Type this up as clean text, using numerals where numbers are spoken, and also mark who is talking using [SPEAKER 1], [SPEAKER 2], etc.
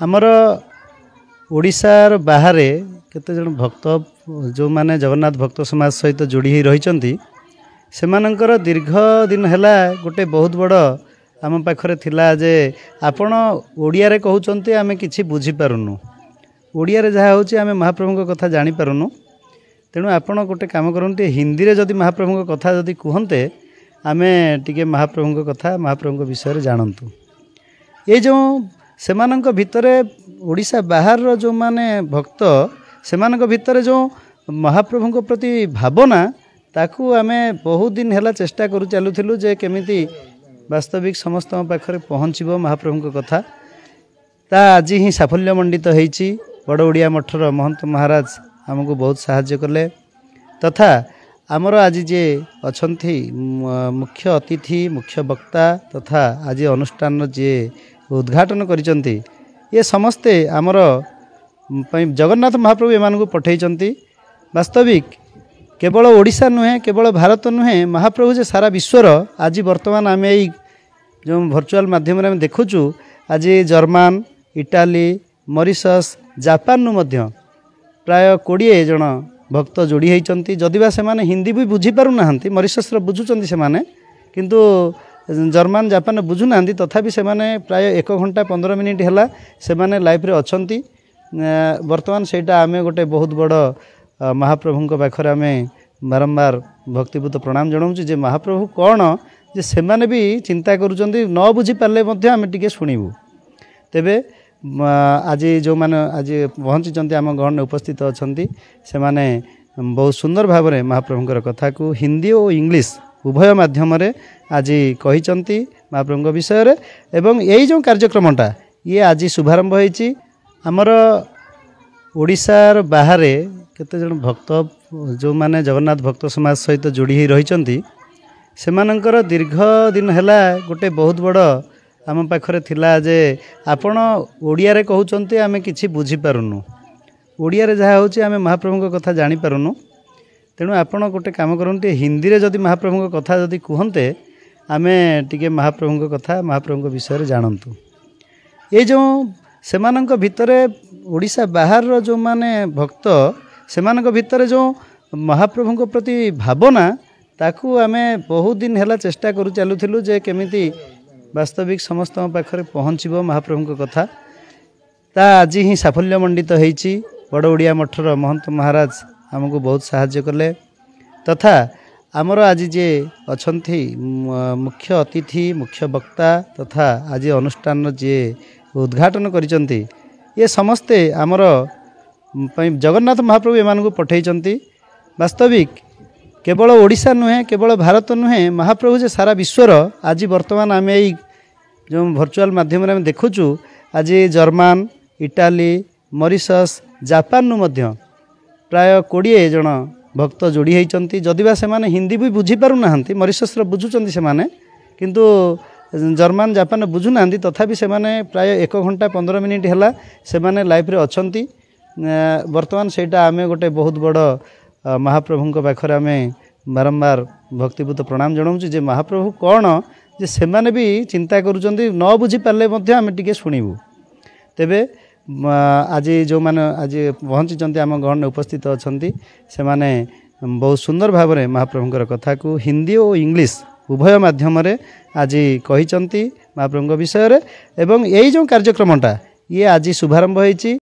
[SPEAKER 1] आमर ओडिशार बाहर केते जन भक्त जो माने जगन्नाथ भक्त समाज सहित जोड़ी ही रही सेमानंकर दीर्घ दिन हैला गोटे बहुत बड़ आम पाखरे थिला जे आपण ओडिया रे कहउचंती आमे किछि बुझी पारुनु ओडिया रे जहा होची आमे महाप्रभु कथा जानि पारुनु तेणु आपण गोटे काम करते हिंदी रे जदि महाप्रभु कथा जदि कहते आमे टिके महाप्रभु कथा महाप्रभु विषय रे जानतु ये जो सेमानंक भितरे ओडिशा बाहर जो माने भक्त सेमानंक भितरे जो महाप्रभु प्रति भावना ताकू आमे बहुत दिन हैला चेष्टा करू चलुथिलु जे केमिति वास्तविक समस्त पाखरे पहुँचबो महाप्रभु कथा ता आज ही साफल्य मंडित होईची बड़ ओडिया मठर महंत महाराज आमको बहुत साहाय्य कले तथा आमर आज जे अछंती मुख्य अतिथि मुख्य वक्ता तथा आज अनुष्ठान जे उद्घाटन करिसंती ये समस्ते आमर जगन्नाथ महाप्रभु एमानकु पठेइचंती वास्तविक केवल ओडिशा नुहे केवल भारत नुहे महाप्रभु जे सारा विश्वर आज वर्तमान आम जो भर्चुआल माध्यम रे देखुचु आज जर्मान इटाली मॉरिशस जापान नु मध्य प्राय 20 जन भक्त जोड़ी होती जदिबा से माने हिंदी भी बुझी पारु नाहंती मॉरिशस रो बुझुचंती से माने किंतु जर्मान जापान बुझु नाहंती तथापि से माने प्राय 1 घंटा 15 मिनिट हैला से माने लाइव रे अछंती वर्तमान सेटा आमे गोटे बहुत बड़ महाप्रभु पाखरे आमे बारंबार भक्तिपूत प्रणाम जनाऊँ जे महाप्रभु कौन जे से माने भी चिंता करुचंती न बुझी पारले मध्य आमे टिके सुनिबु तेबे आज जो माने आज पहुँची आम गहन उपस्थित अच्छा से माने बहुत सुंदर भाव में महाप्रभुंर कथा को हिंदी और इंग्लिश उभय माध्यम आज कही महाप्रभु विषय रे एवं यही जो कार्यक्रमटा ये आज शुभारंभ होईची आमर ओडिशार बाहर केते जन भक्त जो माने जगन्नाथ भक्त समाज सहित जोड़ी ही रही सेमानंकर दीर्घ दिन हैला गोटे बहुत बड़ आम पाखरे थिला जे आपण ओडिया रे कहउचंती आमे किछि बुझी पारुनु ओडिया रे जहा होची आमे महाप्रभु कथा जानि पारुनु तेणु आपण गोटे काम करते हिंदी रे जदि महाप्रभु कथा जदि कहते आमे टिके महाप्रभु कथा महाप्रभु विषय रे जानतु ये जो सेमानंक भितरे ओडिशा बाहर जो माने भक्त सेमानंक भितरे जो महाप्रभु प्रति भावना ताकू आमे बहुत दिन हैला चेष्टा करू चलुथिलु जे केमिति वास्तविक समस्त पाखरे पहुँचबो महाप्रभु कथा ता आज ही साफल्य मंडित होईची बड़ ओडिया मठर महंत महाराज आमको बहुत साहाय्य कले तथा आमर आज जे अछंती मुख्य अतिथि मुख्य वक्ता तथा आज अनुष्ठान जे उद्घाटन करिसंती ये समस्ते आमर जगन्नाथ महाप्रभु एमानकु पठेइचंती वास्तविक केवल ओडिशा नुहे केवल भारत नुहे महाप्रभु जे सारा विश्वर आज वर्तमान आम जो भर्चुआल माध्यम रे देखुचु आज जर्मान इटाली मॉरिशस जापान नु मध्य प्राय 20 जन भक्त जोड़ी होती जदिबा से माने हिंदी भी बुझी पारु नाहंती मॉरिशस रो बुझुचंती से माने किंतु जर्मान जापान बुझु नाहंती तथापि से माने प्राय 1 घंटा 15 मिनिट हैला से माने लाइव रे अछंती वर्तमान सेटा आमे गोटे बहुत बड़ महाप्रभु पाखरे आमे बारंबार भक्तिपूत प्रणाम जनाऊँ जे महाप्रभु कौन जे से माने भी चिंता करुचंती न बुझी पारले मध्य आमे टिके सुनिबु तेबे आज जो माने आज पहुँची आम गहन उपस्थित अच्छा से माने बहुत सुंदर भाव में महाप्रभुंर कथा को हिंदी और इंग्लिश उभय माध्यम आज कही महाप्रभु विषय रे एवं यही जो कार्यक्रमटा ये आज शुभारंभ होईची।